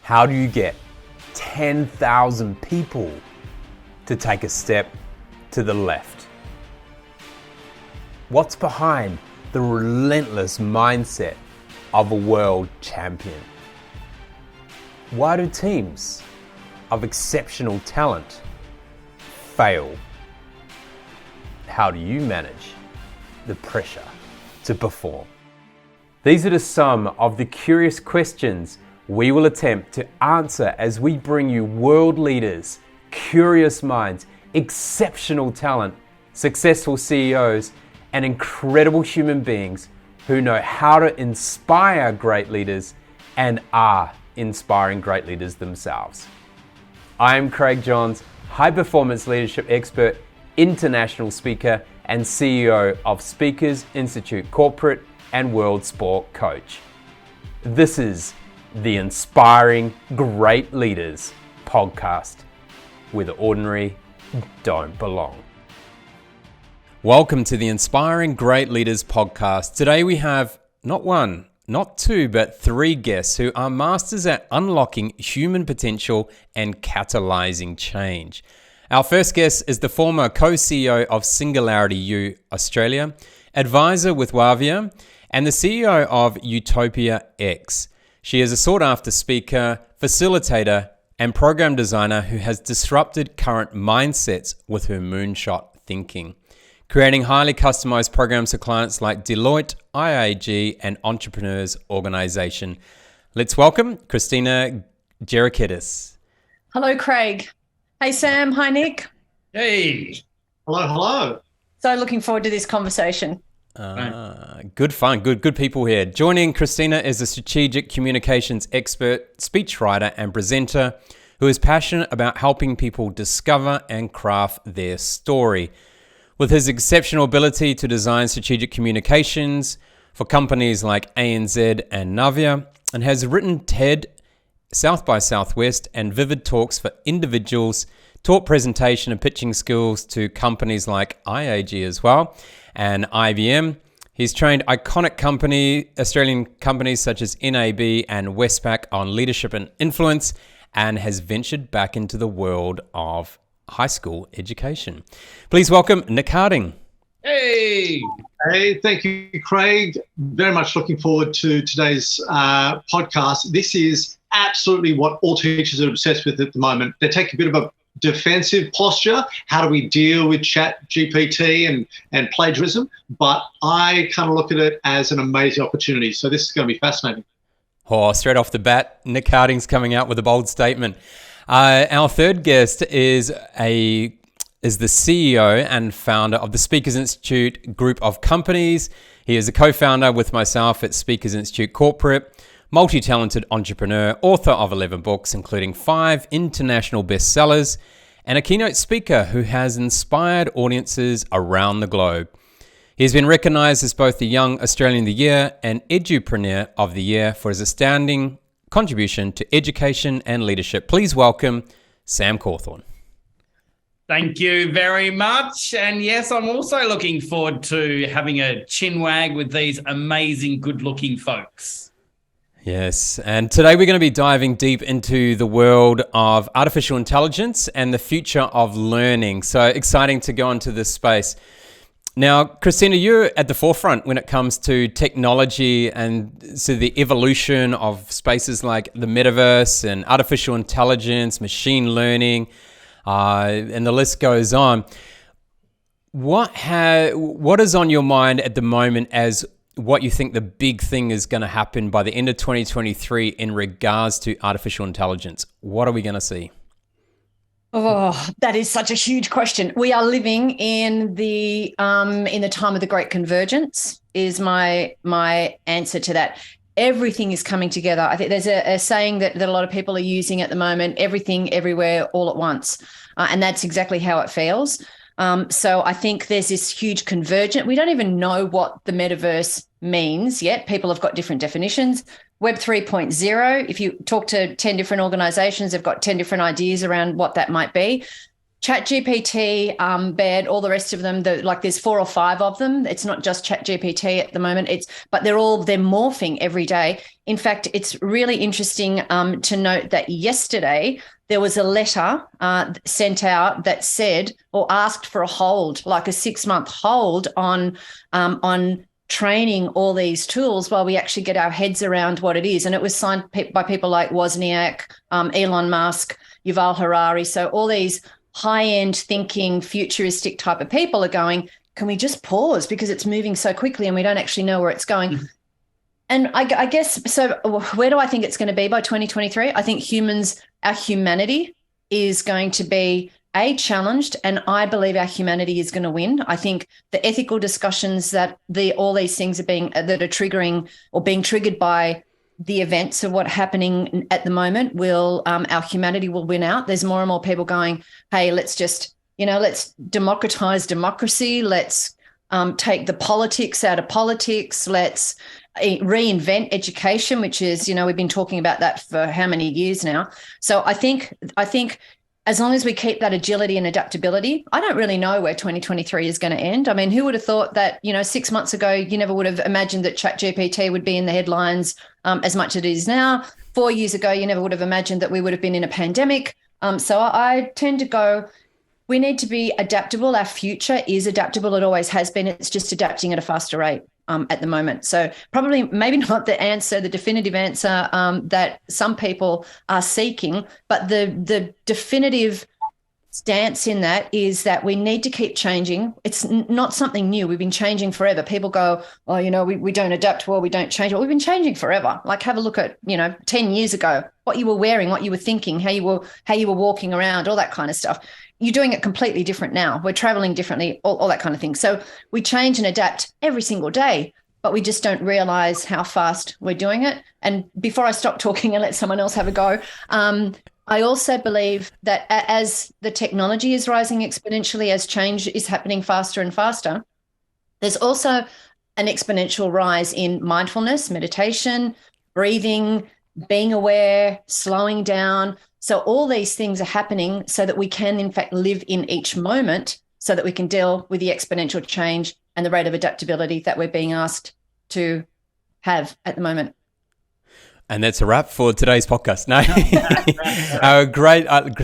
How do you get 10,000 people to take a step to the left? What's behind the relentless mindset of a world champion? Why do teams of exceptional talent fail? How do you manage the pressure to perform? These are just some of the curious questions we will attempt to answer as we bring you world leaders, curious minds, exceptional talent, successful CEOs, and incredible human beings who know how to inspire great leaders and are inspiring great leaders themselves. I am Craig Johns, high performance leadership expert, international speaker, and CEO of Speakers Institute Corporate and World Sport Coach. This is the Inspiring Great Leaders podcast, where the ordinary don't belong. Welcome to the Inspiring Great Leaders podcast. Today we have not one, not two, but three guests who are masters at unlocking human potential and catalyzing change. Our first guest is the former co-CEO of Singularity U Australia, advisor with Wavia, and the CEO of Utopia X. She is a sought-after speaker, facilitator, and program designer who has disrupted current mindsets with her moonshot thinking, creating highly customized programs for clients like Deloitte, IAG, and Entrepreneurs Organization. Let's welcome Christina Gerakiteys. Hello, Craig. Hey, Sam. Hi, Nick. Hey. Hello. So looking forward to this conversation. Good fun. Good people here. Joining Christina is a strategic communications expert, speechwriter, and presenter who is passionate about helping people discover and craft their story. With his exceptional ability to design strategic communications for companies like ANZ and Navia, and has written TED, South by Southwest, and Vivid Talks for individuals, taught presentation and pitching skills to companies like IAG as well, and IBM. He's trained iconic Australian companies such as NAB and Westpac on leadership and influence, and has ventured back into the world of high school education. Please welcome Nick Harding. Hey, thank you, Craig. Very much looking forward to today's podcast. This is absolutely what all teachers are obsessed with at the moment. They take a bit of a defensive posture. How do we deal with chat GPT and plagiarism? But I kind of look at it as an amazing opportunity. So this is going to be fascinating. Oh, straight off the bat, Nick Harding's coming out with a bold statement. Our third guest is the CEO and founder of the Speakers Institute group of companies. He is a co-founder with myself at Speakers Institute Corporate, multi-talented entrepreneur, author of 11 books, including 5 international bestsellers, and a keynote speaker who has inspired audiences around the globe. He has been recognized as both the Young Australian of the Year and Edupreneur of the Year for his astounding contribution to education and leadership. Please welcome Sam Cawthorn. thank you very much. And yes, I'm also looking forward to having a chinwag with these amazing, good-looking folks. Yes, and today we're going to be diving deep into the world of artificial intelligence and the future of learning. So exciting to go into this space. Now, Christina, you're at the forefront when it comes to technology and so the evolution of spaces like the metaverse and artificial intelligence, machine learning, and the list goes on. What is on your mind at the moment as what you think the big thing is going to happen by the end of 2023 in regards to artificial intelligence? What are we going to see? Oh, that is such a huge question. We are living in the time of the great convergence is my answer to that. Everything is coming together. I think there's a saying that a lot of people are using at the moment, everything, everywhere, all at once. And that's exactly how it feels. So I think there's this huge convergence. We don't even know what the metaverse means yet. People have got different definitions. Web 3.0, if you talk to 10 different organizations, they've got 10 different ideas around what that might be. ChatGPT, Bed, all the rest of them, there's 4 or 5 of them. It's not just ChatGPT at the moment. But they're morphing every day. In fact, it's really interesting to note that yesterday there was a letter sent out that said or asked for a hold, like a 6-month hold on training all these tools while we actually get our heads around what it is. And it was signed by people like Wozniak, Elon Musk, Yuval Harari. So all these high-end thinking, futuristic type of people are going, can we just pause because it's moving so quickly and we don't actually know where it's going? Mm-hmm. And I guess, so where do I think it's going to be by 2023? I think our humanity is going to be challenged, and I believe our humanity is going to win. I think the ethical discussions that all these things are triggering or being triggered by the events of what's happening at the moment our humanity will win out. There's more and more people going, hey, let's democratize democracy. Let's take the politics out of politics. Let's reinvent education, which is, we've been talking about that for how many years now. So I think as long as we keep that agility and adaptability, I don't really know where 2023 is going to end. I mean, who would have thought that, 6 months ago, you never would have imagined that ChatGPT would be in the headlines as much as it is now. 4 years ago, you never would have imagined that we would have been in a pandemic. So I tend to go, we need to be adaptable. Our future is adaptable. It always has been. It's just adapting at a faster rate at the moment. So probably maybe not the definitive answer that some people are seeking, but the definitive stance in that is that we need to keep changing. It's not something new. We've been changing forever. People go, oh, we don't adapt well, we don't change. Well, we've been changing forever. Like have a look at, 10 years ago, what you were wearing, what you were thinking, how you were walking around, all that kind of stuff. You're doing it completely different now. We're traveling differently, all that kind of thing. So we change and adapt every single day, but we just don't realize how fast we're doing it. And before I stop talking and let someone else have a go, I also believe that as the technology is rising exponentially, as change is happening faster and faster, there's also an exponential rise in mindfulness, meditation, breathing, being aware, slowing down. So all these things are happening so that we can, in fact, live in each moment so that we can deal with the exponential change and the rate of adaptability that we're being asked to have at the moment. And that's a wrap for today's podcast. No,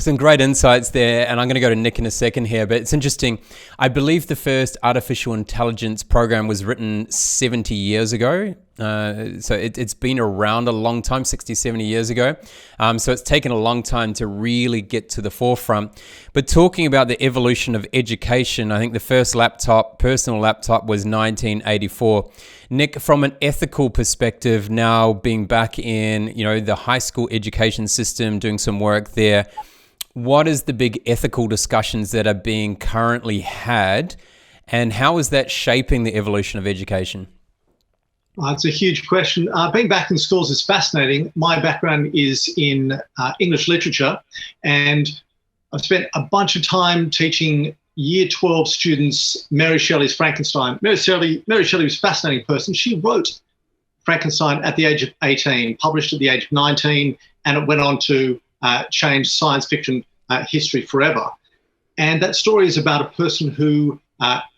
some great insights there. And I'm going to go to Nick in a second here, but it's interesting. I believe the first artificial intelligence program was written 70 years ago. So it's been around a long time, 60, 70 years ago. So it's taken a long time to really get to the forefront. But talking about the evolution of education, I think the first personal laptop was 1984. Nick, from an ethical perspective, now being back in, the high school education system, doing some work there, what is the big ethical discussions that are being currently had, and how is that shaping the evolution of education? It's a huge question. Being back in schools is fascinating. My background is in English literature, and I've spent a bunch of time teaching Year 12 students Mary Shelley's Frankenstein. Mary Shelley was a fascinating person. She wrote Frankenstein at the age of 18, published at the age of 19, and it went on to change science fiction history forever. And that story is about a person who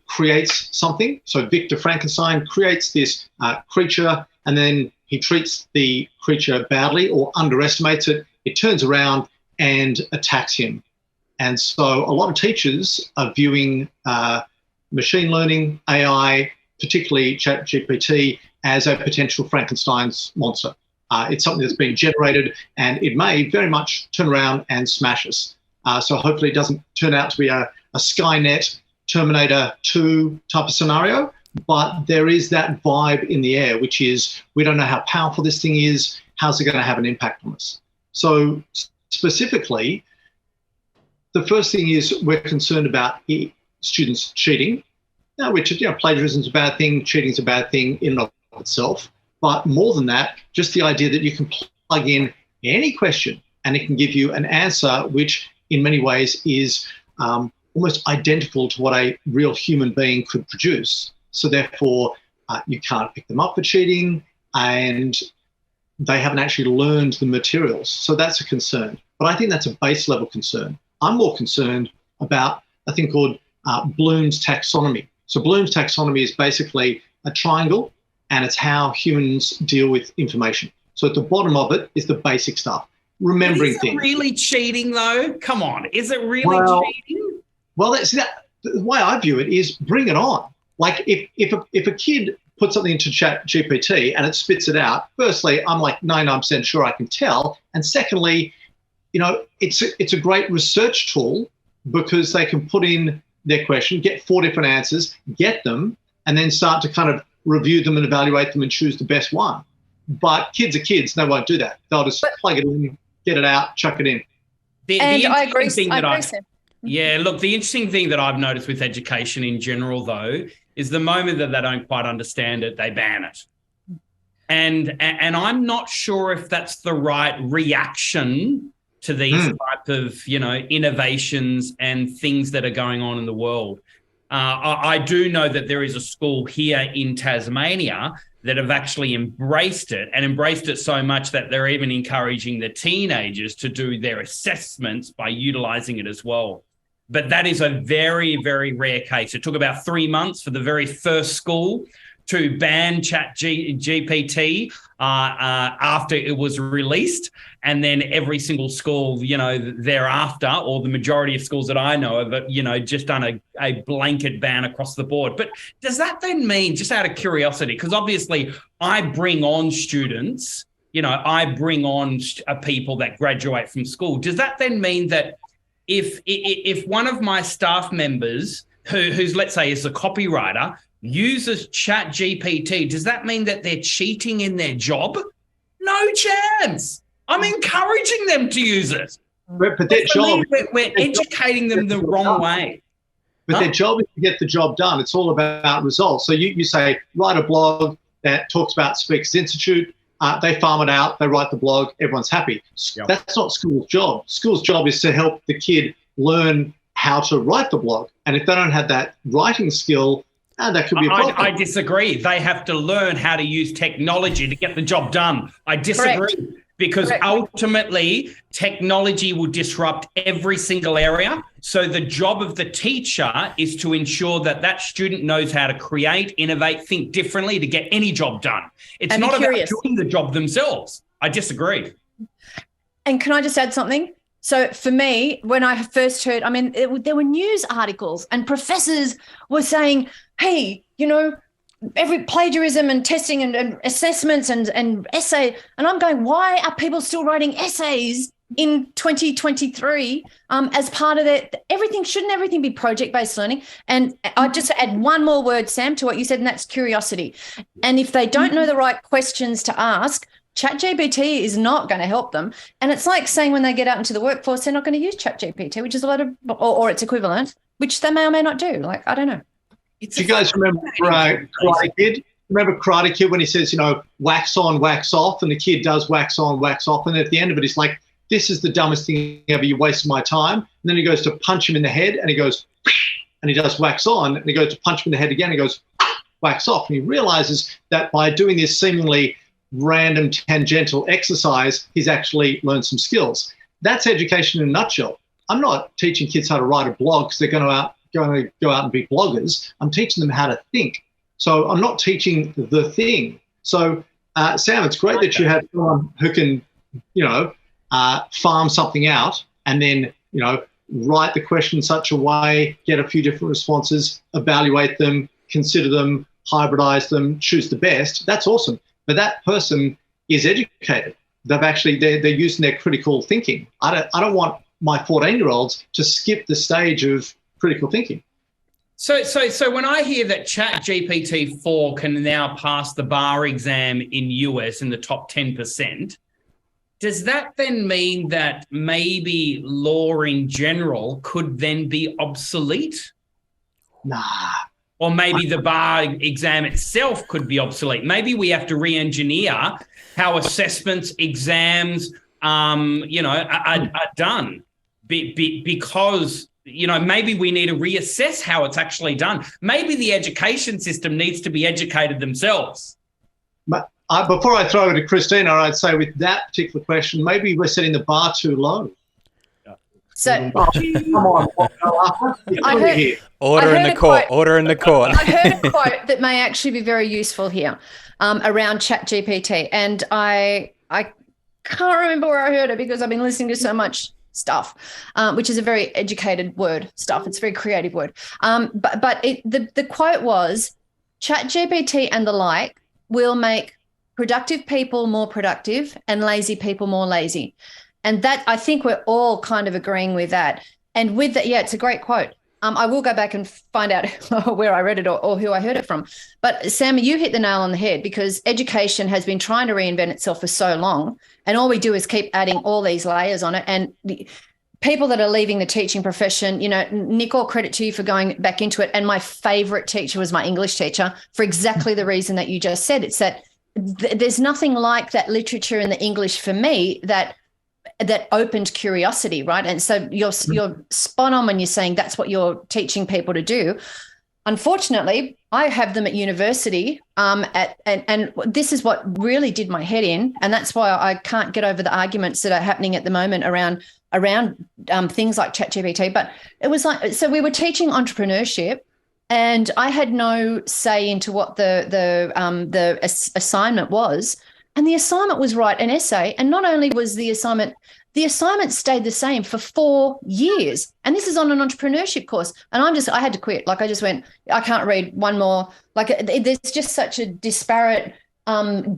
creates something. So Victor Frankenstein creates this creature, and then he treats the creature badly or underestimates it. It turns around and attacks him. And so a lot of teachers are viewing machine learning, AI, particularly ChatGPT, as a potential Frankenstein's monster. It's something that's been generated, and it may very much turn around and smash us. So hopefully it doesn't turn out to be a Skynet, Terminator 2 type of scenario, but there is that vibe in the air, which is we don't know how powerful this thing is, how's it going to have an impact on us? So specifically, the first thing is we're concerned about students cheating, which plagiarism is a bad thing, cheating is a bad thing in and of itself. But more than that, just the idea that you can plug in any question and it can give you an answer, which in many ways is almost identical to what a real human being could produce. So therefore, you can't pick them up for cheating, and they haven't actually learned the materials. So that's a concern. But I think that's a base level concern. I'm more concerned about a thing called Bloom's taxonomy. So Bloom's taxonomy is basically a triangle, and it's how humans deal with information. So at the bottom of it is the basic stuff, remembering things. Is it really cheating, though? Come on, is it really cheating? Well, the way I view it is bring it on. Like if a kid puts something into Chat GPT and it spits it out, firstly, I'm like 99% sure I can tell. And secondly, it's a great research tool because they can put in their question, get 4 different answers, get them, and then start to kind of review them and evaluate them and choose the best one. But kids are kids. They won't do that. They'll just plug it in, get it out, chuck it in. I agree. Yeah, look, the interesting thing that I've noticed with education in general, though, is the moment that they don't quite understand it, they ban it. And I'm not sure if that's the right reaction to these type of, innovations and things that are going on in the world. I do know that there is a school here in Tasmania that have actually embraced it so much that they're even encouraging the teenagers to do their assessments by utilising it as well. But that is a very, very rare case. It took about 3 months for the very first school to ban Chat GPT after it was released. And then every single school, thereafter, or the majority of schools that I know of, just done a blanket ban across the board. But does that then mean, just out of curiosity, because obviously I bring on students, I bring on people that graduate from school. Does that then mean that if one of my staff members who's, let's say, is a copywriter, uses Chat GPT, does that mean that they're cheating in their job? No chance. I'm encouraging them to use it. But their job, we're educating them the wrong way. But their job is to get the job done. It's all about results. So you say, write a blog that talks about Speakers Institute. They farm it out. They write the blog. Everyone's happy. Yep. That's not school's job. School's job is to help the kid learn how to write the blog. And if they don't have that writing skill, that could be a problem. I disagree. They have to learn how to use technology to get the job done. I disagree. Correct. Because ultimately, technology will disrupt every single area. So the job of the teacher is to ensure that that student knows how to create, innovate, think differently to get any job done. It's not about doing the job themselves. I disagree. And can I just add something? So for me, when I first heard, there were news articles and professors were saying, hey, every plagiarism and testing and assessments and essay. And I'm going, why are people still writing essays in 2023 as part of that? Shouldn't everything be project-based learning? And I'd just add one more word, Sam, to what you said, and that's curiosity. And if they don't know the right questions to ask, ChatGPT is not going to help them. And it's like saying when they get out into the workforce, they're not going to use ChatGPT, which is a lot of, or its equivalent, which they may or may not do. Like, I don't know. Do you guys remember Karate Kid? Remember Karate Kid when he says, wax on, wax off, and the kid does wax on, wax off, and at the end of it, he's like, this is the dumbest thing ever, you wasted my time. And then he goes to punch him in the head, and he goes, and he does wax on, and he goes to punch him in the head again, and he goes, wax off. And he realizes that by doing this seemingly random tangential exercise, he's actually learned some skills. That's education in a nutshell. I'm not teaching kids how to write a blog because they're going to go out and be bloggers. I'm teaching them how to think. So I'm not teaching the thing. So Sam, it's great that you have someone who can, farm something out and then, write the question in such a way, get a few different responses, evaluate them, consider them, hybridize them, choose the best. That's awesome. But that person is educated. They're using their critical thinking. I don't want my 14-year-olds to skip the stage of critical thinking. So when I hear that ChatGPT-4 can now pass the bar exam in US in the top 10%, does that then mean that maybe law in general could then be obsolete? Nah. Or maybe the bar exam itself could be obsolete. Maybe we have to re-engineer how assessments, exams, are done because, maybe we need to reassess how it's actually done. Maybe the education system needs to be educated themselves. But before I throw it to Christina, I'd say with that particular question, maybe we're setting the bar too low. So Oh, come on. I heard- Order in the court. Order in the court. I heard a quote that may actually be very useful here around ChatGPT, and I can't remember where I heard it because I've been listening to so much stuff, which is a very educated word. Stuff. It's a very creative word. But the quote was, ChatGPT and the like will make productive people more productive and lazy people more lazy. And that, I think we're all kind of agreeing with that. And with that, yeah, it's a great quote. I will go back and find out where I read it or who I heard it from. But Sam, you hit the nail on the head, because education has been trying to reinvent itself for so long. And all we do is keep adding all these layers on it. And the people that are leaving the teaching profession, you know, Nick, all credit to you for going back into it. And my favorite teacher was my English teacher for exactly the reason that you just said. It's that there's nothing like that literature in the English for me that opened curiosity, right? And so you're spot on when you're saying that's what you're teaching people to do. Unfortunately, I have them at university, and this is what really did my head in, and that's why I can't get over the arguments that are happening at the moment around things like ChatGPT. But it was like, so we were teaching entrepreneurship, and I had no say into what the assignment was. And the assignment was write an essay. And not only was the assignment stayed the same for 4 years. And this is on an entrepreneurship course. And I had to quit. Like, I just went, I can't read one more. Like, there's just such a disparate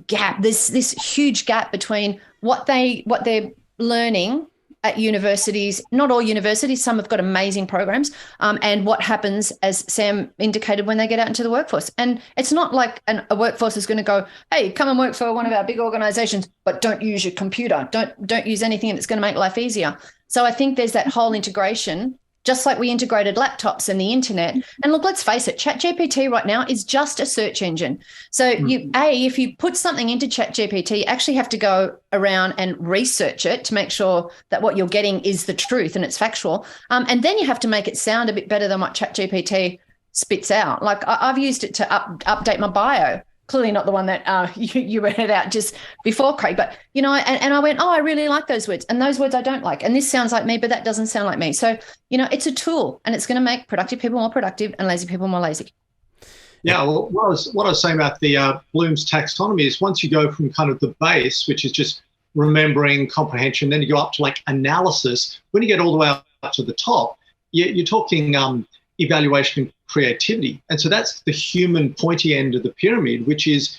gap. There's this huge gap between what they're learning at universities. Not all universities, some have got amazing programs, and what happens, as Sam indicated, when they get out into the workforce. And it's not like a workforce is going to go, hey, come and work for one of our big organizations, but don't use your computer. Don't use anything that's going to make life easier. So I think there's that whole integration, just like we integrated laptops and the internet. And look, let's face it, ChatGPT right now is just a search engine. So if you put something into ChatGPT, you actually have to go around and research it to make sure that what you're getting is the truth and it's factual. And then you have to make it sound a bit better than what ChatGPT spits out. Like, I've used it to update my bio. Clearly not the one that you read out just before, Craig. But, you know, and I went, oh, I really like those words. And those words I don't like. And this sounds like me, but that doesn't sound like me. So, you know, it's a tool, and it's going to make productive people more productive and lazy people more lazy. Yeah, well, what I was saying about the Bloom's taxonomy is, once you go from kind of the base, which is just remembering, comprehension, then you go up to like analysis. When you get all the way up to the top, you're talking evaluation and creativity. And so that's the human pointy end of the pyramid, which is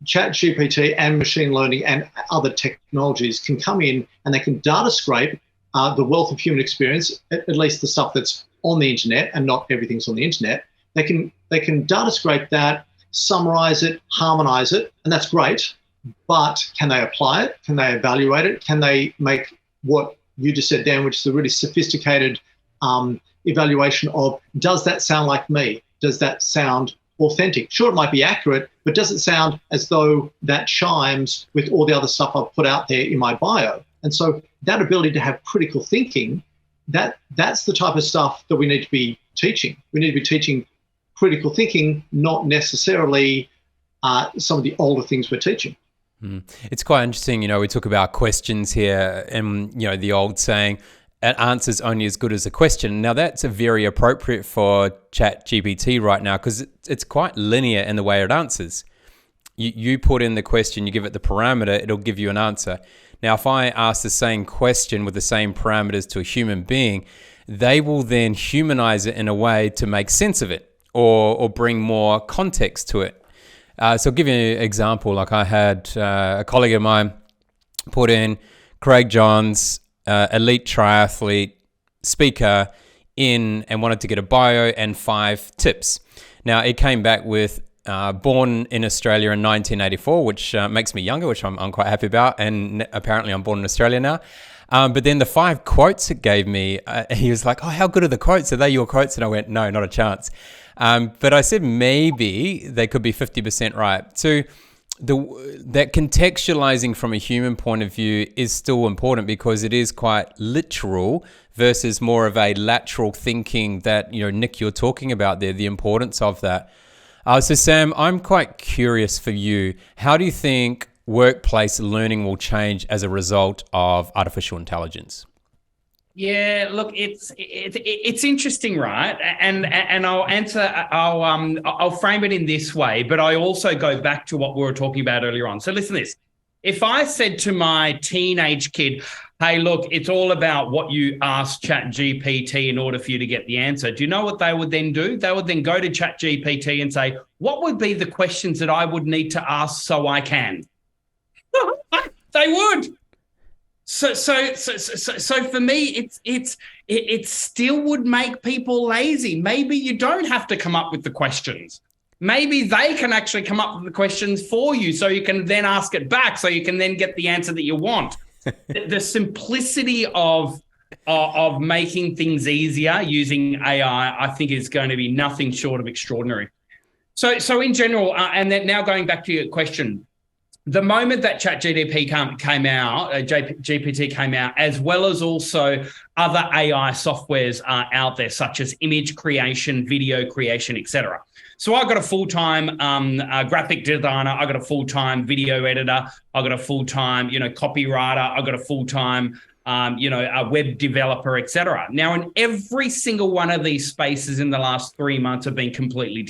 ChatGPT and machine learning and other technologies can come in and they can data scrape the wealth of human experience, at least the stuff that's on the internet, and not everything's on the internet. They can data scrape that, summarize it, harmonize it, and that's great. But can they apply it? Can they evaluate it? Can they make what you just said, Dan, which is a really sophisticated evaluation of, does that sound like me? Does that sound authentic? Sure, it might be accurate, but does it sound as though that chimes with all the other stuff I've put out there in my bio? And so that ability to have critical thinking, that's the type of stuff that we need to be teaching. We need to be teaching critical thinking, not necessarily some of the older things we're teaching. It's quite interesting, you know, we talk about questions here, and, you know, the old saying, an answer's only as good as a question. Now, that's a very appropriate for ChatGPT right now, because it's quite linear in the way it answers. You put in the question, you give it the parameter, it'll give you an answer. Now, if I ask the same question with the same parameters to a human being, they will then humanize it in a way to make sense of it, or bring more context to it. So I'll give you an example. Like, I had a colleague of mine put in Craig Johns, elite triathlete, speaker, in, and wanted to get a bio and 5 tips. Now, it came back with born in Australia in 1984, which makes me younger, which I'm quite happy about. And apparently I'm born in Australia now. But then the 5 quotes it gave me, he was like, oh, how good are the quotes? Are they your quotes? And I went, no, not a chance. But I said maybe they could be 50% right. So that contextualizing from a human point of view is still important, because it is quite literal versus more of a lateral thinking that, you know, Nick, you're talking about there, the importance of that. So Sam, I'm quite curious for you. How do you think workplace learning will change as a result of artificial intelligence? Yeah, look, it's interesting, right? And I'll answer. I'll frame it in this way, but I also go back to what we were talking about earlier on. So listen to this. If I said to my teenage kid, "Hey, look, it's all about what you ask ChatGPT in order for you to get the answer," do you know what they would then do? They would then go to ChatGPT and say, "What would be the questions that I would need to ask so I can?" They would. So for me, it still would make people lazy. Maybe you don't have to come up with the questions. Maybe they can actually come up with the questions for you, so you can then ask it back, so you can then get the answer that you want. The simplicity of making things easier using AI, I think, is going to be nothing short of extraordinary. So in general, and then now going back to your question. The moment that ChatGPT came out, GPT came out, as well as also other AI softwares are out there, such as image creation, video creation, etc. So I got a full-time graphic designer, I got a full-time video editor, I got a full-time, copywriter, I got a full-time, a web developer, etc. Now, in every single one of these spaces in the last 3 months have been completely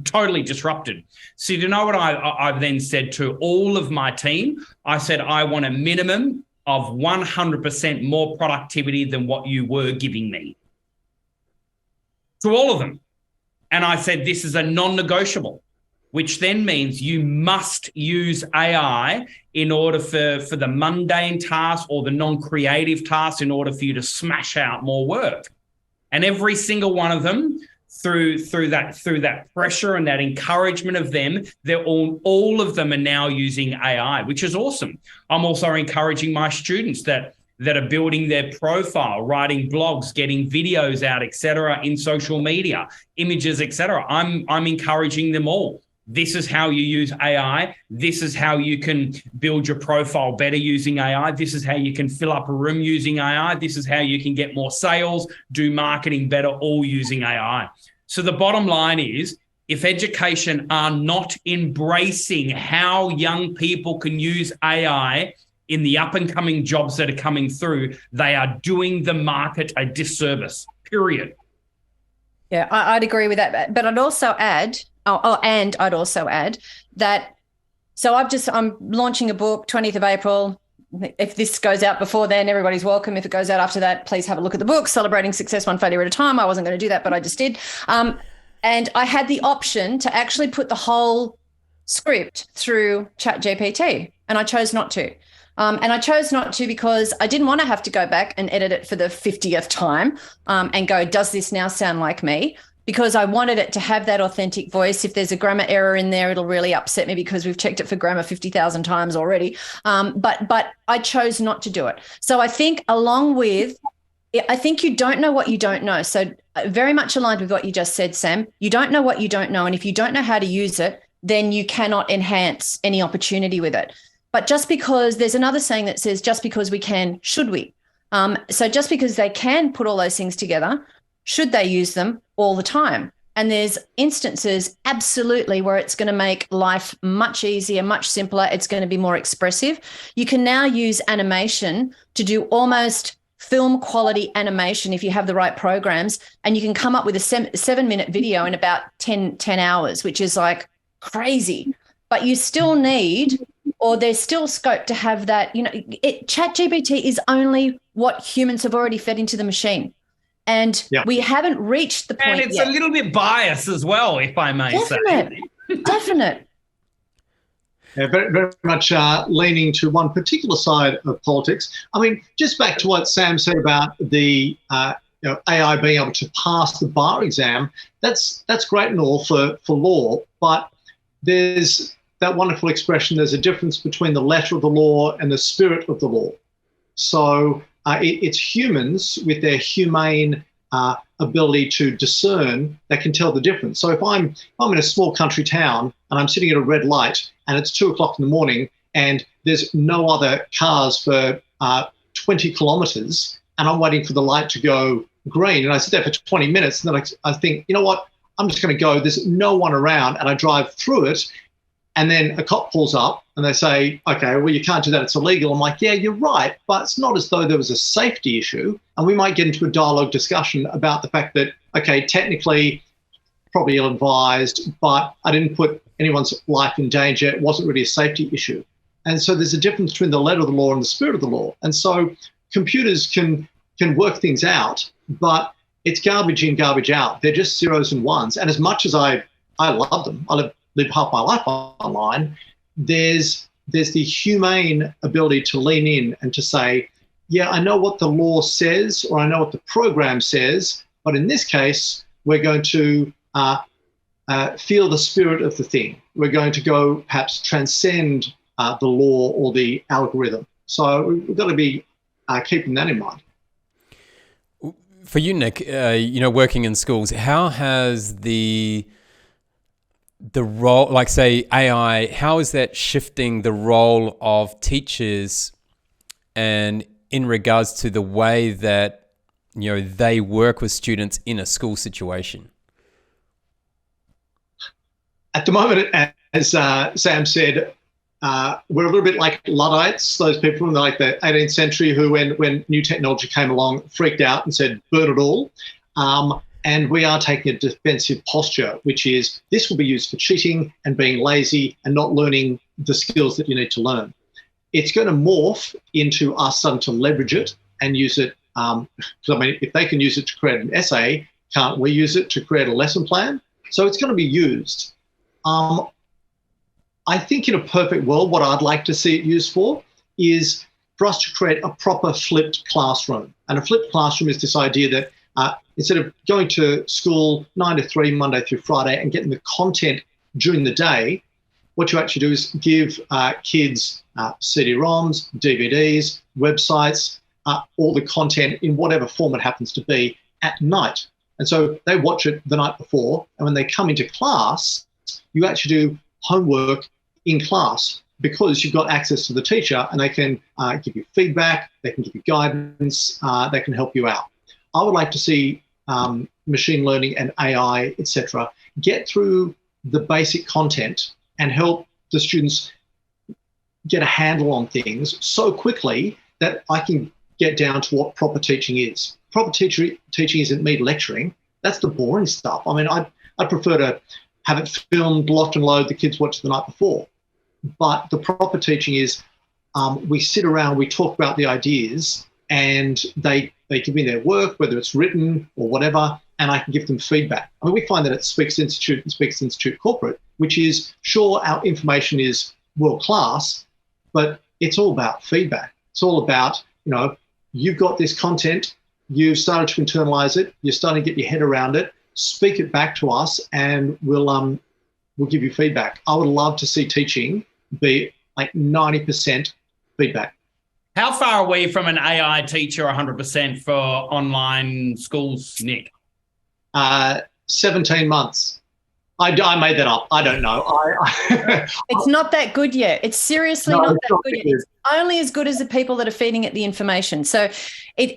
totally disrupted. So you know what I've then said to all of my team? I said, I want a minimum of 100% more productivity than what you were giving me. To all of them. And I said, this is a non-negotiable, which then means you must use AI in order for the mundane tasks or the non-creative tasks in order for you to smash out more work. And every single one of them, through that pressure and that encouragement of them, they're all of them are now using AI, which is awesome. I'm also encouraging my students that are building their profile, writing blogs, getting videos out, etc., in social media, images, etc. I'm encouraging them all. This is how you use AI. This is how you can build your profile better using AI. This is how you can fill up a room using AI. This is how you can get more sales, do marketing better, all using AI. So the bottom line is, if education are not embracing how young people can use AI in the up-and-coming jobs that are coming through, they are doing the market a disservice, period. Yeah, I'd agree with that. But I'd also add, I'd also add that, so I'm launching a book, 20th of April. If this goes out before then, everybody's welcome. If it goes out after that, please have a look at the book, Celebrating Success One Failure at a Time. I wasn't going to do that, but I just did. And I had the option to actually put the whole script through ChatGPT, and I chose not to. And I chose not to because I didn't want to have to go back and edit it for the 50th time and go, does this now sound like me? Because I wanted it to have that authentic voice. If there's a grammar error in there, it'll really upset me because we've checked it for grammar 50,000 times already. But I chose not to do it. So I think I think you don't know what you don't know. So very much aligned with what you just said, Sam. You don't know what you don't know. And if you don't know how to use it, then you cannot enhance any opportunity with it. But just because there's another saying that says, just because we can, should we? So just because they can put all those things together, should they use them all the time? And there's instances absolutely where it's going to make life much easier, much simpler. It's going to be more expressive. You can now use animation to do almost film quality animation if you have the right programs, and you can come up with a 7-minute video in about 10 hours, which is like crazy. But you still need, or there's still scope to have that, ChatGPT is only what humans have already fed into the machine. And we haven't reached the point yet. And it's a little bit biased as well, if I may say. Definite. Yeah, very, very much leaning to one particular side of politics. I mean, just back to what Sam said about the AI being able to pass the bar exam, that's great and all for law, but there's that wonderful expression, there's a difference between the letter of the law and the spirit of the law. So it's humans with their humane ability to discern that can tell the difference. So if I'm in a small country town and I'm sitting at a red light and it's 2 o'clock in the morning and there's no other cars for 20 kilometers and I'm waiting for the light to go green, and I sit there for 20 minutes and then I think, you know what, I'm just going to go, there's no one around, and I drive through it, And then a cop pulls up and they say, okay, well, you can't do that. It's illegal. I'm like, yeah, you're right. But it's not as though there was a safety issue. And we might get into a dialogue discussion about the fact that, okay, technically, probably ill-advised, but I didn't put anyone's life in danger. It wasn't really a safety issue. And so there's a difference between the letter of the law and the spirit of the law. And so computers can work things out, but it's garbage in, garbage out. They're just zeros and ones. And as much as I love them, I live half my life online, there's the humane ability to lean in and to say, yeah, I know what the law says, or I know what the program says, but in this case, we're going to feel the spirit of the thing. We're going to go perhaps transcend the law or the algorithm. So we've got to be keeping that in mind. For you, Nick, working in schools, how has the role, like say AI, how is that shifting the role of teachers, and in regards to the way that they work with students in a school situation? At the moment, as Sam said, we're a little bit like Luddites, those people from like the 18th century who, when new technology came along, freaked out and said, burn it all. And we are taking a defensive posture, which is this will be used for cheating and being lazy and not learning the skills that you need to learn. It's going to morph into us starting to leverage it and use it. Because if they can use it to create an essay, can't we use it to create a lesson plan? So it's going to be used. I think in a perfect world, what I'd like to see it used for is for us to create a proper flipped classroom. And a flipped classroom is this idea that instead of going to school 9 to 3, Monday through Friday, and getting the content during the day, what you actually do is give kids CD-ROMs, DVDs, websites, all the content in whatever form it happens to be at night. And so they watch it the night before, and when they come into class, you actually do homework in class because you've got access to the teacher, and they can give you feedback, they can give you guidance, they can help you out. I would like to see machine learning and AI, etc., get through the basic content and help the students get a handle on things so quickly that I can get down to what proper teaching is. Proper teaching isn't me lecturing. That's the boring stuff. I mean, I'd prefer to have it filmed, locked and load, the kids watch the night before. But the proper teaching is we sit around, we talk about the ideas, and they give me their work, whether it's written or whatever, and I can give them feedback. I mean, we find that at Speaks Institute and Speaks Institute Corporate, which is, sure, our information is world class, but it's all about feedback. It's all about, you've got this content, you've started to internalize it, you're starting to get your head around it, speak it back to us, and we'll give you feedback. I would love to see teaching be like 90% feedback. How far are we from an AI teacher 100% for online schools, Nick? 17 months. I made that up. I don't know. It's not that good yet. It's seriously not that good yet. It's only as good as the people that are feeding it the information. So in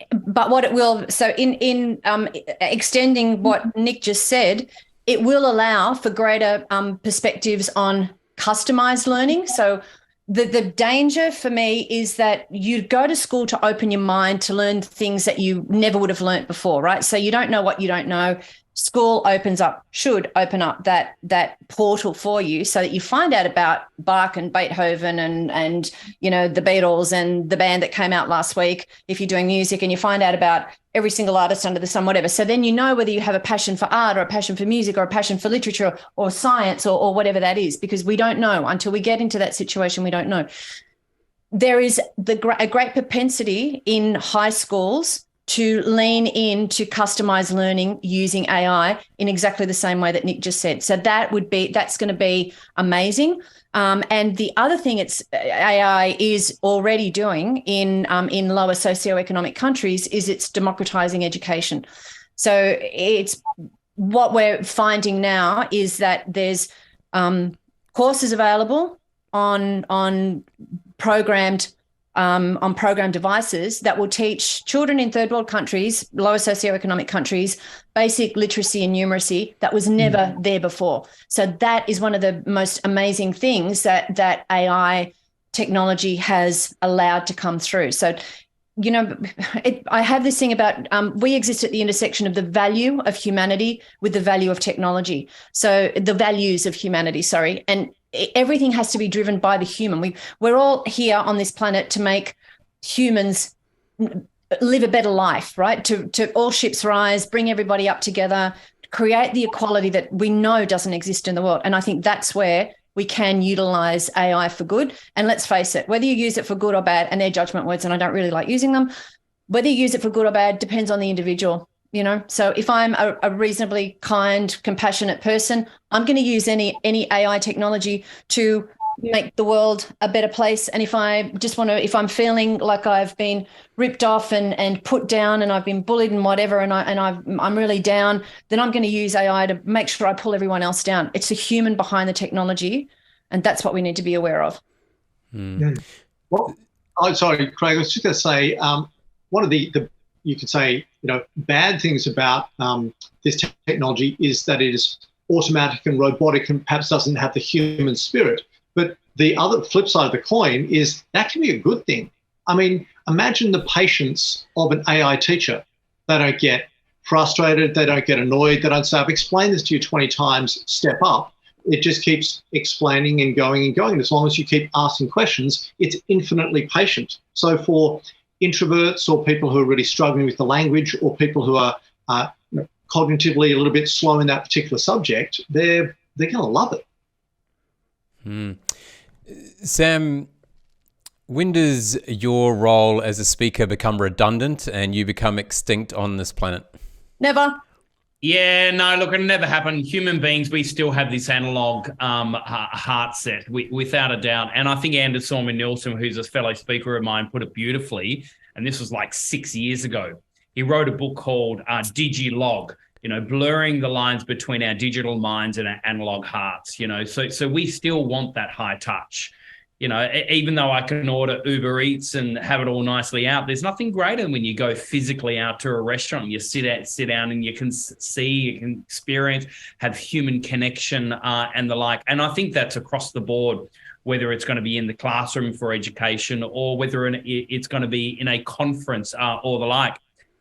extending what Nick just said, it will allow for greater perspectives on customized learning. So the danger for me is that you go to school to open your mind to learn things that you never would have learnt before, right? So you don't know what you don't know. School should open up that portal for you so that you find out about Bach and Beethoven and the Beatles and the band that came out last week if you're doing music, and you find out about every single artist under the sun, whatever. So then you know whether you have a passion for art or a passion for music or a passion for literature or science or whatever that is, because we don't know. Until we get into that situation, we don't know. There is a great propensity in high schools to lean into customized learning using AI in exactly the same way that Nick just said. So that's going to be amazing. And the other thing AI is already doing in lower socioeconomic countries is it's democratizing education. So it's what we're finding now is that there's courses available on programmed on program devices that will teach children in third world countries, lower socioeconomic countries, basic literacy and numeracy that was never there before. So that is one of the most amazing things that AI technology has allowed to come through. So, you know, I have this thing about we exist at the intersection of the value of humanity with the value of technology. So the values of humanity, sorry. And everything has to be driven by the human. We're all here on this planet to make humans live a better life, right? To all ships rise, bring everybody up together, create the equality that we know doesn't exist in the world. And I think that's where we can utilize AI for good. And let's face it, whether you use it for good or bad, and they're judgment words, and I don't really like using them, whether you use it for good or bad depends on the individual, you know? So if I'm a reasonably kind, compassionate person, I'm going to use any AI technology to make the world a better place. And if I'm feeling like I've been ripped off and put down and I've been bullied and whatever, and I'm really down, then I'm going to use AI to make sure I pull everyone else down. It's the human behind the technology, and that's what we need to be aware of. Yeah. Well, sorry, Craig, I was just going to say, one of the you could say, bad things about this technology is that it is automatic and robotic and perhaps doesn't have the human spirit. But the other flip side of the coin is that can be a good thing. I mean, imagine the patience of an AI teacher. They don't get frustrated. They don't get annoyed. They don't say, I've explained this to you 20 times, step up. It just keeps explaining and going and going. As long as you keep asking questions, it's infinitely patient. So for introverts or people who are really struggling with the language or people who are cognitively a little bit slow in that particular subject, they're going to love it. Sam, when does your role as a speaker become redundant and you become extinct on this planet? Never. Yeah, no, look, it never happened. Human beings, we still have this analog heart set, without a doubt. And I think Anders Sorman-Nielsen, who's a fellow speaker of mine, put it beautifully. And this was like 6 years ago. He wrote a book called Digilog, blurring the lines between our digital minds and our analog hearts, So we still want that high touch. Even though I can order Uber Eats and have it all nicely out, there's nothing greater when you go physically out to a restaurant, you sit down and you can see, you can experience, have human connection and the like. And I think that's across the board, whether it's going to be in the classroom for education or whether it's going to be in a conference or the like.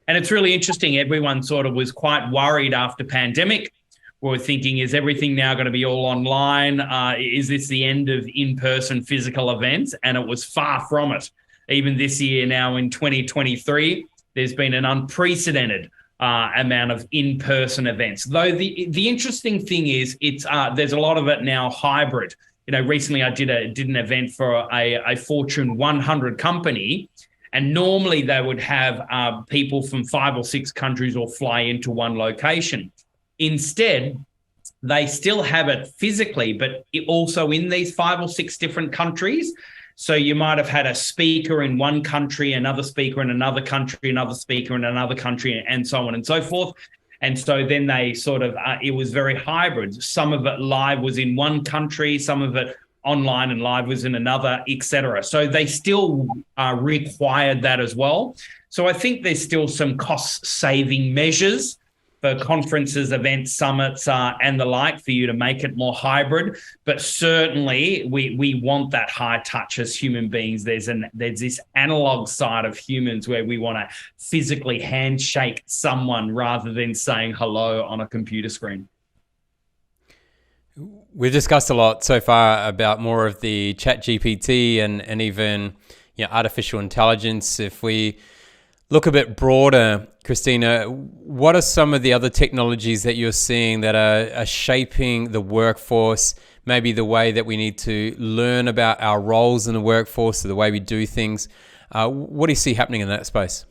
And it's really interesting. Everyone sort of was quite worried after pandemic. We were thinking, is everything now going to be all online? Is this the end of in-person physical events? And it was far from it. Even this year now in 2023, there's been an unprecedented amount of in-person events. Though the interesting thing is there's a lot of it now hybrid. Recently I did an event for a Fortune 100 company, and normally they would have people from 5 or 6 countries all fly into one location. Instead, they still have it physically, but also in these 5 or 6 different countries. So you might have had a speaker in one country, another speaker in another country, another speaker in another country, and so on and so forth. And so then they sort of, it was very hybrid. Some of it live was in one country, some of it online and live was in another, etc. So they still required that as well. So I think there's still some cost-saving measures for conferences, events, summits, and the like, for you to make it more hybrid. But certainly we want that high touch as human beings. There's this analog side of humans where we want to physically handshake someone rather than saying hello on a computer screen. We've discussed a lot so far about more of the ChatGPT and even artificial intelligence. If we look a bit broader, Christina, what are some of the other technologies that you're seeing that are shaping the workforce, maybe the way that we need to learn about our roles in the workforce or the way we do things? What do you see happening in that space?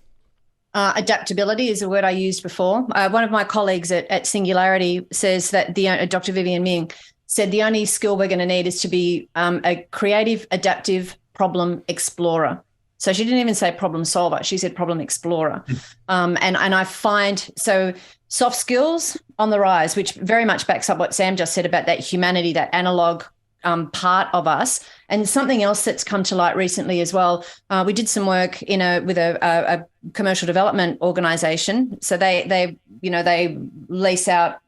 Adaptability is a word I used before. One of my colleagues at Singularity says that Dr. Vivian Ming said the only skill we're going to need is to be a creative, adaptive problem explorer. So she didn't even say problem solver. She said problem explorer. And I find, so soft skills on the rise, which very much backs up what Sam just said about that humanity, that analog part of us. And something else that's come to light recently as well, we did some work with a commercial development organization. So they lease out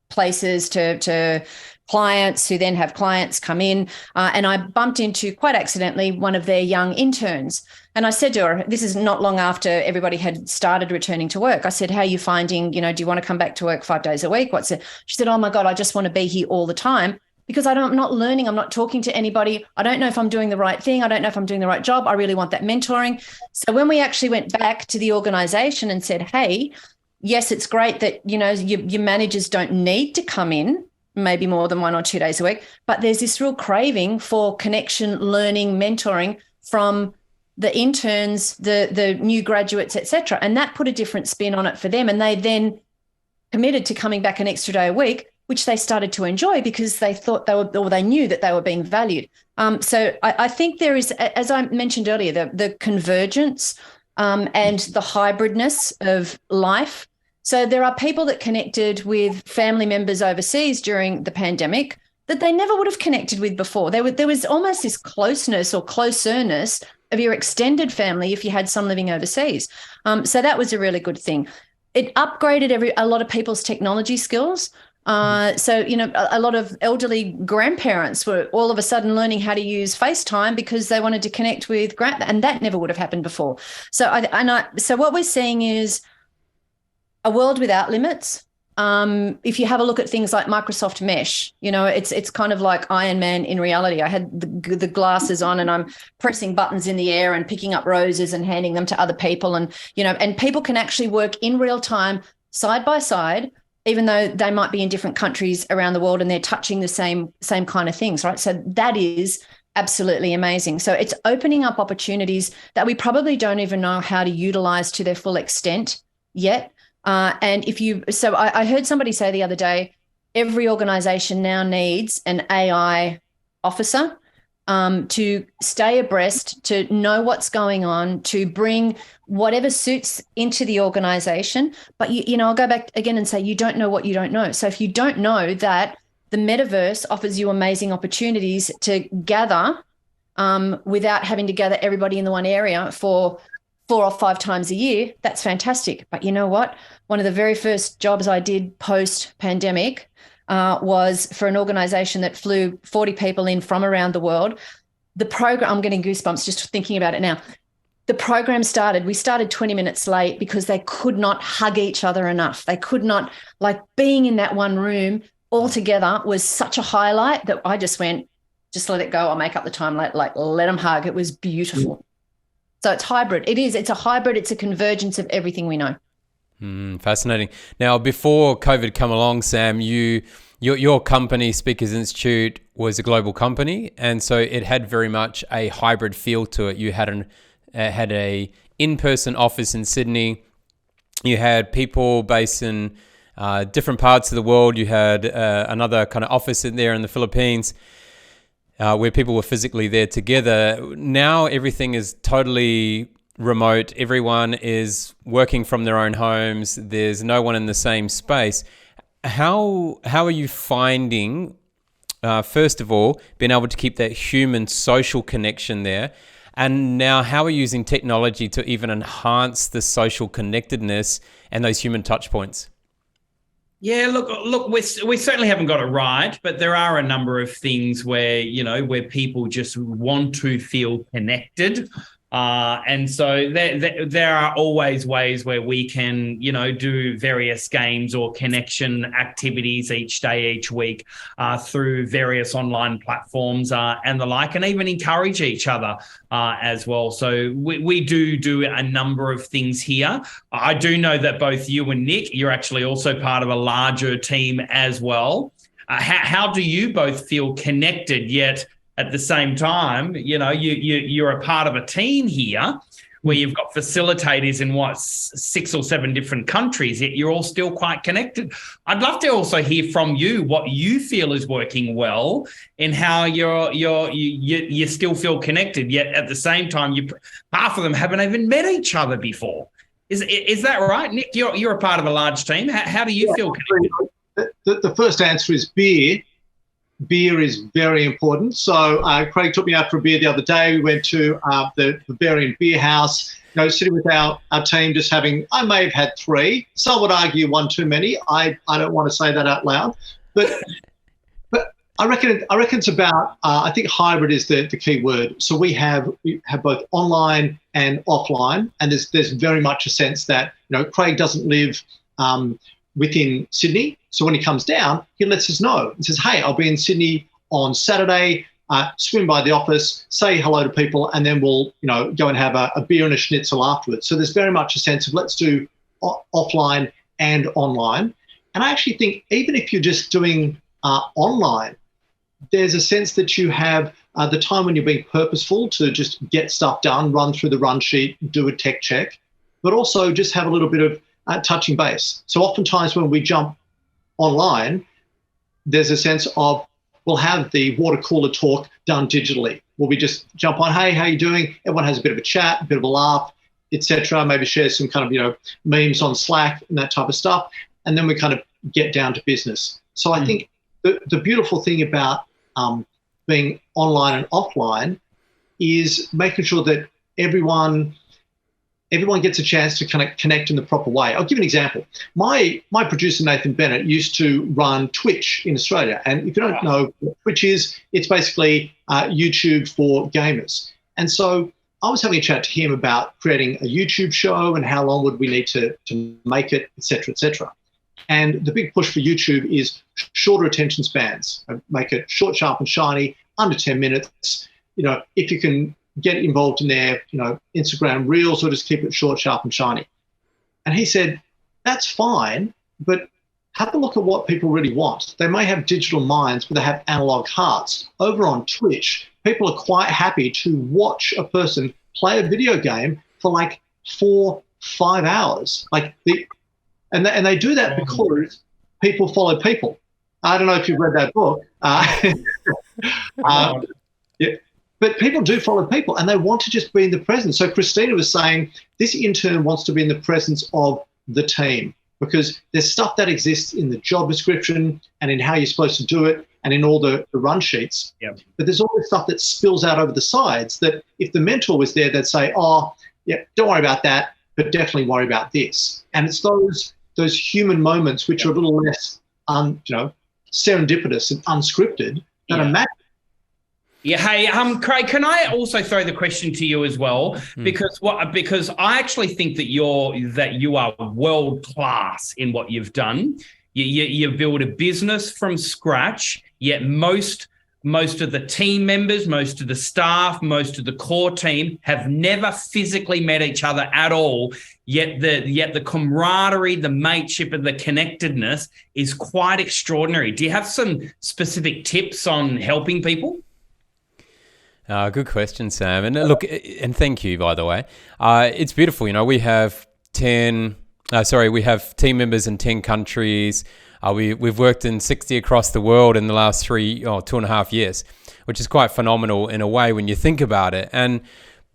places to clients who then have clients come in. And I bumped into, quite accidentally, one of their young interns. And I said to her, this is not long after everybody had started returning to work. I said, how are you finding, do you want to come back to work 5 days a week? What's it? She said, oh my God, I just want to be here all the time because I'm not learning. I'm not talking to anybody. I don't know if I'm doing the right thing. I don't know if I'm doing the right job. I really want that mentoring. So when we actually went back to the organization and said, hey, yes, it's great that, your managers don't need to come in maybe more than 1 or 2 days a week, but there's this real craving for connection, learning, mentoring from the interns, the new graduates, etc. And that put a different spin on it for them. And they then committed to coming back an extra day a week, which they started to enjoy because they thought they knew that they were being valued. So I think there is, as I mentioned earlier, the convergence and the hybridness of life. So there are people that connected with family members overseas during the pandemic that they never would have connected with before. There was almost this closeness or closerness of your extended family if you had some living overseas. So that was a really good thing. It upgraded a lot of people's technology skills. So, a lot of elderly grandparents were all of a sudden learning how to use FaceTime because they wanted to connect with and that never would have happened before. So so what we're seeing is a world without limits. If you have a look at things like Microsoft Mesh, it's kind of like Iron Man in reality. I had the glasses on and I'm pressing buttons in the air and picking up roses and handing them to other people. And, and people can actually work in real time, side by side, even though they might be in different countries around the world and they're touching the same kind of things, right? So that is absolutely amazing. So it's opening up opportunities that we probably don't even know how to utilize to their full extent yet. And I heard somebody say the other day, every organization now needs an AI officer to stay abreast, to know what's going on, to bring whatever suits into the organization. But, I'll go back again and say, you don't know what you don't know. So if you don't know that the metaverse offers you amazing opportunities to gather without having to gather everybody in the one area for 4 or 5 times a year, that's fantastic. But you know what? One of the very first jobs I did post-pandemic was for an organization that flew 40 people in from around the world. The program, I'm getting goosebumps just thinking about it now. The program we started 20 minutes late because they could not hug each other enough. They could not, being in that one room all together was such a highlight that I just went, just let it go. I'll make up the time, let them hug. It was beautiful. So it's hybrid. It's a hybrid. It's a convergence of everything we know. Fascinating. Now, before COVID come along, Sam, your company, Speakers Institute, was a global company, and so it had very much a hybrid feel to it. You had a in-person office in Sydney. You had people based in different parts of the world. You had another kind of office in there in the Philippines. Where people were physically there together. Now everything is totally remote. Everyone is working from their own homes. There's no one in the same space. How are you finding, first of all, being able to keep that human social connection there? And now how are you using technology to even enhance the social connectedness and those human touch points? Yeah, look, we certainly haven't got it right, but there are a number of things where, where people just want to feel connected. And so there are always ways where we can, do various games or connection activities each day, each week through various online platforms and the like, and even encourage each other as well. So we do a number of things here. I do know that both you and Nick, you're actually also part of a larger team as well. How do you both feel connected yet at the same time, you're a part of a team here where you've got facilitators in 6 or 7 different countries, yet you're all still quite connected. I'd love to also hear from you what you feel is working well and how you still feel connected, yet at the same time, half of them haven't even met each other before. Is that right, Nick? You're a part of a large team. How do you feel connected? The first answer is beer. beer is very important. So Craig took me out for a beer the other day. We went to the Bavarian Beer House, sitting with our team, just having, I may have had 3. Some would argue 1 too many. I don't want to say that out loud. But I reckon it's about, I think hybrid is the key word. So we have both online and offline, and there's very much a sense that, Craig doesn't live within Sydney. So when he comes down, he lets us know and says, hey, I'll be in Sydney on Saturday, swim by the office, say hello to people, and then we'll, go and have a beer and a schnitzel afterwards. So there's very much a sense of let's do offline and online. And I actually think even if you're just doing online, there's a sense that you have the time when you're being purposeful to just get stuff done, run through the run sheet, do a tech check, but also just have a little bit of touching base. So oftentimes when we jump online, there's a sense of we'll have the water cooler talk done digitally. Will we just jump on, hey, how you doing? Everyone has a bit of a chat, a bit of a laugh, etc. Maybe share some kind of, memes on Slack and that type of stuff. And then we kind of get down to business. So I think the beautiful thing about being online and offline is making sure that everyone gets a chance to kind of connect in the proper way. I'll give an example. My producer, Nathan Bennett, used to run Twitch in Australia. And if you don't know what Twitch is, it's basically YouTube for gamers. And so I was having a chat to him about creating a YouTube show and how long would we need to make it, et cetera, et cetera. And the big push for YouTube is shorter attention spans. Make it short, sharp, and shiny, under 10 minutes. If you can get involved in their, Instagram Reels, or just keep it short, sharp, and shiny. And he said, that's fine, but have a look at what people really want. They may have digital minds, but they have analog hearts. Over on Twitch, people are quite happy to watch a person play a video game for like 4-5 hours. And they do that because people follow people. I don't know if you've read that book. Yeah. But people do follow people, and they want to just be in the presence. So Christina was saying this intern wants to be in the presence of the team, because there's stuff that exists in the job description and in how you're supposed to do it and in all the run sheets. Yep. But there's all this stuff that spills out over the sides that if the mentor was there, they'd say, oh, yeah, don't worry about that, but definitely worry about this. And it's those human moments which are a little less serendipitous and unscripted that are magic. Yeah. Hey, Craig, can I also throw the question to you as well? Because I actually think that you are world class in what you've done. You build a business from scratch, yet most of the team members, most of the staff, most of the core team have never physically met each other at all. Yet the camaraderie, the mateship, and the connectedness is quite extraordinary. Do you have some specific tips on helping people? Good question, Sam. And look, and thank you, by the way. It's beautiful. We have we have team members in 10 countries. We've worked in 60 across the world in the last 2.5 years, which is quite phenomenal in a way when you think about it.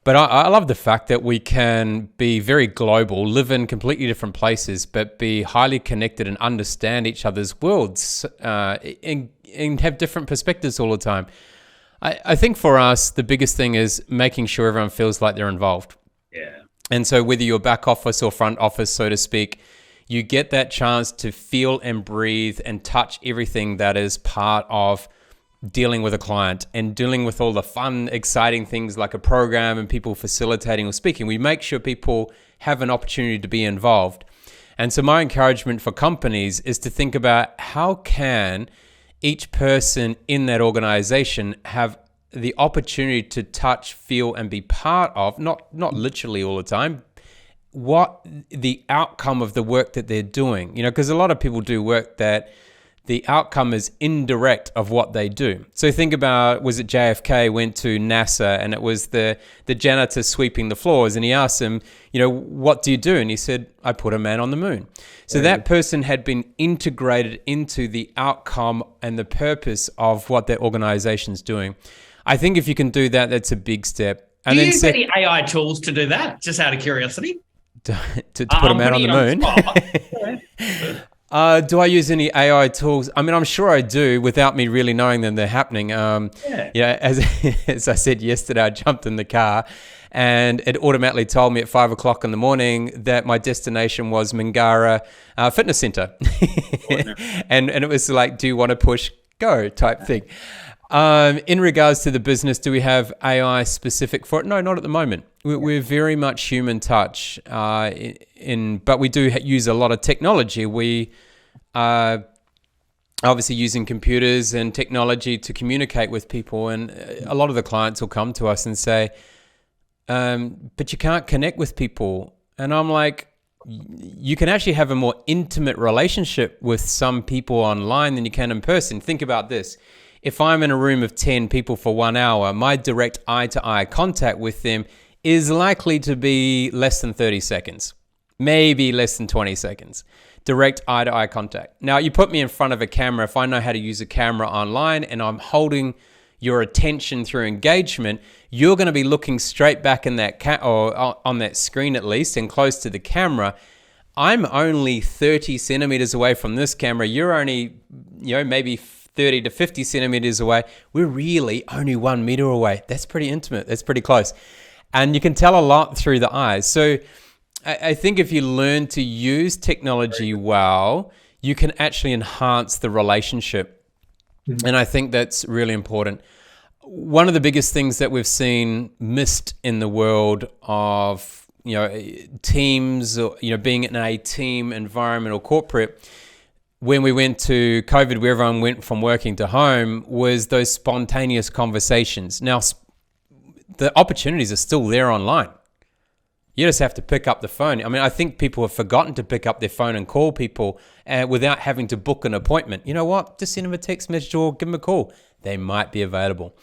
But I love the fact that we can be very global, live in completely different places, but be highly connected and understand each other's worlds and have different perspectives all the time. I think for us, the biggest thing is making sure everyone feels like they're involved. Yeah. And so whether you're back office or front office, so to speak, you get that chance to feel and breathe and touch everything that is part of dealing with a client and dealing with all the fun, exciting things like a program and people facilitating or speaking. We make sure people have an opportunity to be involved. And so my encouragement for companies is to think about how can each person in that organization have the opportunity to touch, feel, and be part of, not literally all the time, what the outcome of the work that they're doing. Because a lot of people do work that the outcome is indirect of what they do. So think about, was it JFK went to NASA and it was the janitor sweeping the floors, and he asked him, what do you do? And he said, I put a man on the moon. So that person had been integrated into the outcome and the purpose of what their organization's doing. I think if you can do that, that's a big step. And do you use any AI tools to do that, just out of curiosity? To put a man on the moon? Do I use any AI tools? I mean, I'm sure I do without me really knowing that they're happening. Yeah, as I said yesterday, I jumped in the car and it automatically told me at 5 o'clock in the morning that my destination was Mingara Fitness Center. and it was like, do you want to push go type thing. In regards to the business, do we have AI specific for it? No, not at the moment. We're very much human touch, but we do use a lot of technology. We are obviously using computers and technology to communicate with people, and a lot of the clients will come to us and say, but you can't connect with people. And I'm like, you can actually have a more intimate relationship with some people online than you can in person. Think about this. If I'm in a room of 10 people for 1 hour, my direct eye-to-eye contact with them is likely to be less than 30 seconds, maybe less than 20 seconds. Direct eye-to-eye contact. Now, you put me in front of a camera, if I know how to use a camera online and I'm holding your attention through engagement, you're going to be looking straight back in that or on that screen at least, and close to the camera. I'm only 30 centimeters away from this camera. You're only, maybe 30 to 50 centimeters away. We're really only 1 meter away. That's pretty intimate. That's pretty close. And you can tell a lot through the eyes. So I think if you learn to use technology well, you can actually enhance the relationship. Mm-hmm. And I think that's really important. One of the biggest things that we've seen missed in the world of, teams, or, being in a team environment or corporate, when we went to COVID, where everyone went from working to home, was those spontaneous conversations. Now, the opportunities are still there online. You just have to pick up the phone. I mean, I think people have forgotten to pick up their phone and call people without having to book an appointment. You know what? Just send them a text message or give them a call. They might be available.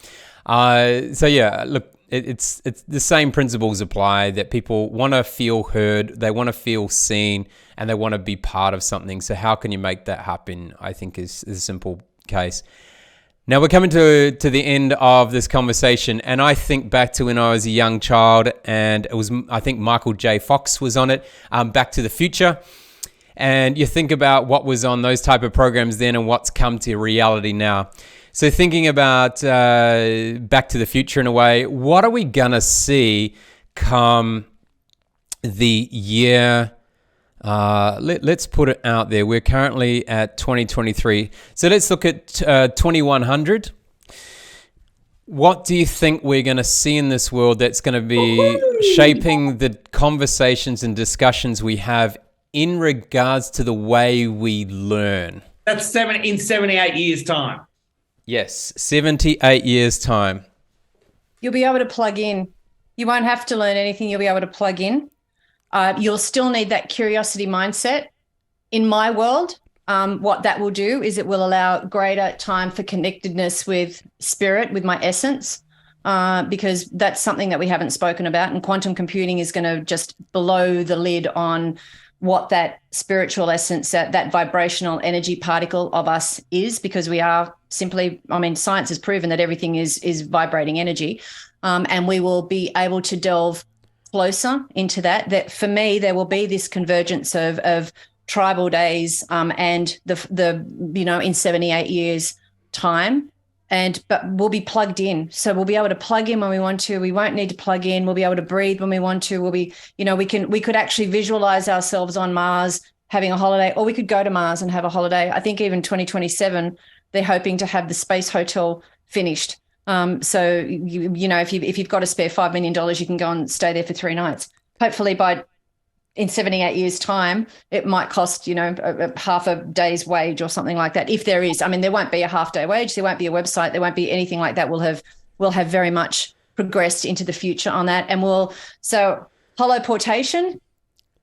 Look, it's the same principles apply, that people want to feel heard, they want to feel seen, and they want to be part of something. So how can you make that happen, I think is a simple case. Now we're coming to the end of this conversation, and I think back to when I was a young child, and it was, I think Michael J. Fox was on it, Back to the Future. And you think about what was on those type of programs then and what's come to reality now. So thinking about Back to the Future in a way, what are we going to see come the year? Let's put it out there. We're currently at 2023. So let's look at 2100. What do you think we're going to see in this world that's going to be shaping the conversations and discussions we have in regards to the way we learn? That's in 78 years' time. Yes, 78 years' time. You'll be able to plug in. You won't have to learn anything. You'll be able to plug in. You'll still need that curiosity mindset. In my world, what that will do is it will allow greater time for connectedness with spirit, with my essence, because that's something that we haven't spoken about. And quantum computing is going to just blow the lid on what that spiritual essence, that vibrational energy particle of us is, because we are simply, science has proven that everything is vibrating energy. And we will be able to delve closer into that for me, there will be this convergence of tribal days and the in 78 years time. But we'll be plugged in. So we'll be able to plug in when we want to. We won't need to plug in. We'll be able to breathe when we want to. We'll be, we could actually visualize ourselves on Mars having a holiday, or we could go to Mars and have a holiday. I think even 2027, they're hoping to have the space hotel finished. So if you've got to spare $5 million, you can go and stay there for 3 nights. Hopefully in 78 years' time, it might cost, a half a day's wage or something like that. If there is, there won't be a half day wage. There won't be a website. There won't be anything like that. We'll have very much progressed into the future on that. And holoportation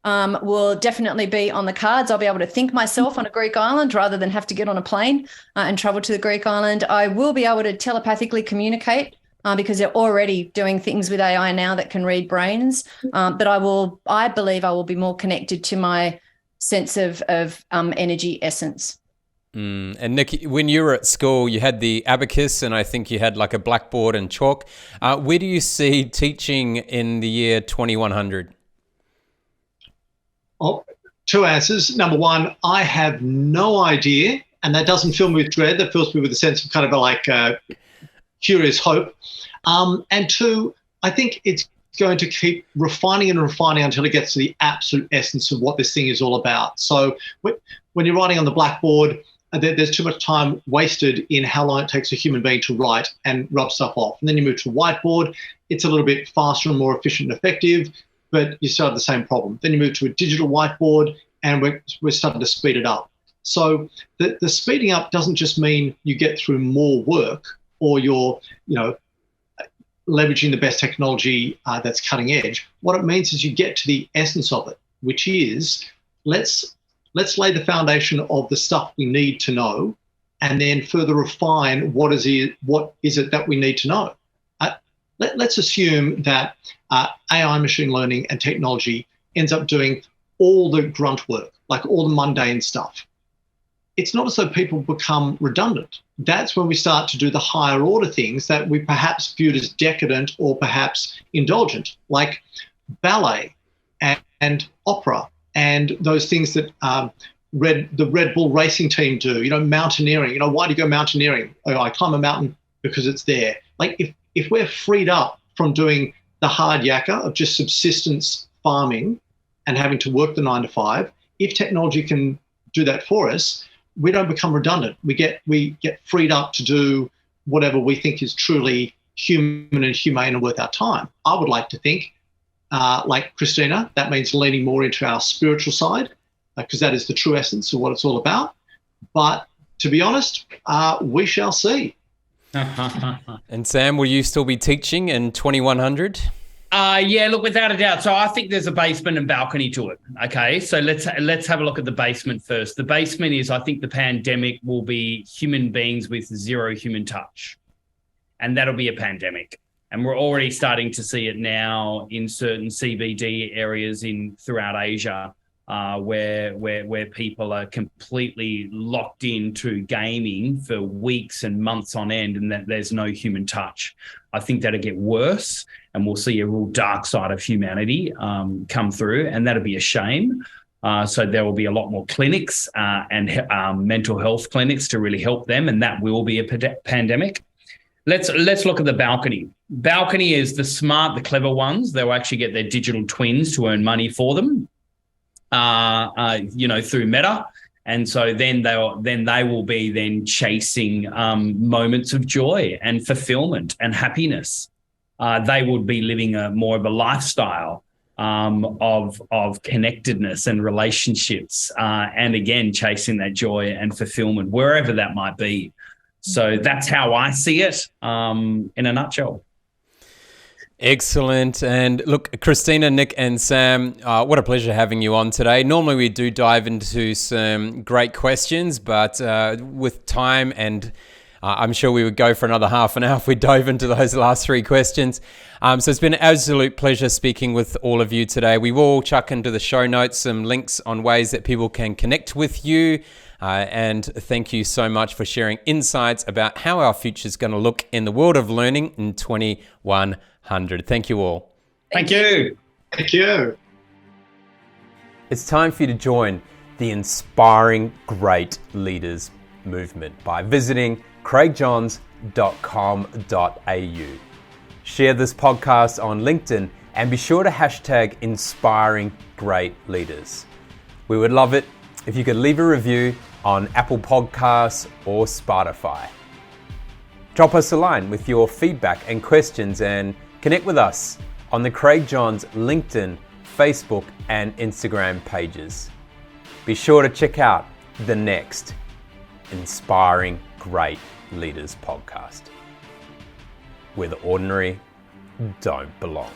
will definitely be on the cards. I'll be able to think myself on a Greek island rather than have to get on a plane and travel to the Greek island. I will be able to telepathically communicate because they're already doing things with AI now that can read brains. But I believe I will be more connected to my sense of energy essence. And Nikki, when you were at school, you had the abacus, and I think you had like a blackboard and chalk. Where do you see teaching in the year 2100? Oh, two answers. Number one, I have no idea, and that doesn't fill me with dread. That fills me with a sense of kind of like curious hope. And two, I think it's going to keep refining and refining until it gets to the absolute essence of what this thing is all about. So when you're writing on the blackboard, there's too much time wasted in how long it takes a human being to write and rub stuff off. And then you move to a whiteboard, it's a little bit faster and more efficient and effective, but you still have the same problem. Then you move to a digital whiteboard, and we're starting to speed it up. So the speeding up doesn't just mean you get through more work, or you're, leveraging the best technology that's cutting edge. What it means is you get to the essence of it, which is let's lay the foundation of the stuff we need to know, and then further refine what is it that we need to know. Let's assume that AI, machine learning, and technology ends up doing all the grunt work, like all the mundane stuff. It's not as though people become redundant. That's when we start to do the higher order things that we perhaps viewed as decadent or perhaps indulgent, like ballet and opera and those things that the Red Bull racing team do, mountaineering. Why do you go mountaineering? Oh, I climb a mountain because it's there. Like if we're freed up from doing the hard yakka of just subsistence farming and having to work the 9 to 5, if technology can do that for us, we don't become redundant. We get freed up to do whatever we think is truly human and humane and worth our time. I would like to think, like Christina, that means leaning more into our spiritual side, because that is the true essence of what it's all about. But to be honest, we shall see. And Sam, will you still be teaching in 2100? Yeah, look, without a doubt. So I think there's a basement and balcony to it. Okay, so let's have a look at the basement first. The basement is, I think the pandemic will be human beings with zero human touch. And that'll be a pandemic. And we're already starting to see it now in certain CBD areas throughout Asia, where people are completely locked into gaming for weeks and months on end, and that there's no human touch. I think that'll get worse, and we'll see a real dark side of humanity come through, and that'll be a shame. So there will be a lot more clinics and mental health clinics to really help them, and that will be a pandemic. Let's look at the balcony. Balcony is the smart, the clever ones. They'll actually get their digital twins to earn money for them, through Meta. And so then they will be chasing moments of joy and fulfillment and happiness. They would be living more of a lifestyle of connectedness and relationships, and again chasing that joy and fulfillment wherever that might be. So that's how I see it in a nutshell. Excellent. And look, Christina, Nick, and Sam, what a pleasure having you on today. Normally we do dive into some great questions, but with time, and I'm sure we would go for another half an hour if we dove into those last three questions. So it's been an absolute pleasure speaking with all of you today. We will chuck into the show notes some links on ways that people can connect with you. And thank you so much for sharing insights about how our future is going to look in the world of learning in 2100. Thank you all. Thank you. Thank you. It's time for you to join the Inspiring Great Leaders movement by visiting craigjohns.com.au. Share this podcast on LinkedIn and be sure to hashtag Inspiring Great Leaders. We would love it if you could leave a review on Apple Podcasts or Spotify. Drop us a line with your feedback and questions and connect with us on the Craig Johns LinkedIn, Facebook, and Instagram pages. Be sure to check out the next Inspiring Great Leaders podcast, where the ordinary don't belong.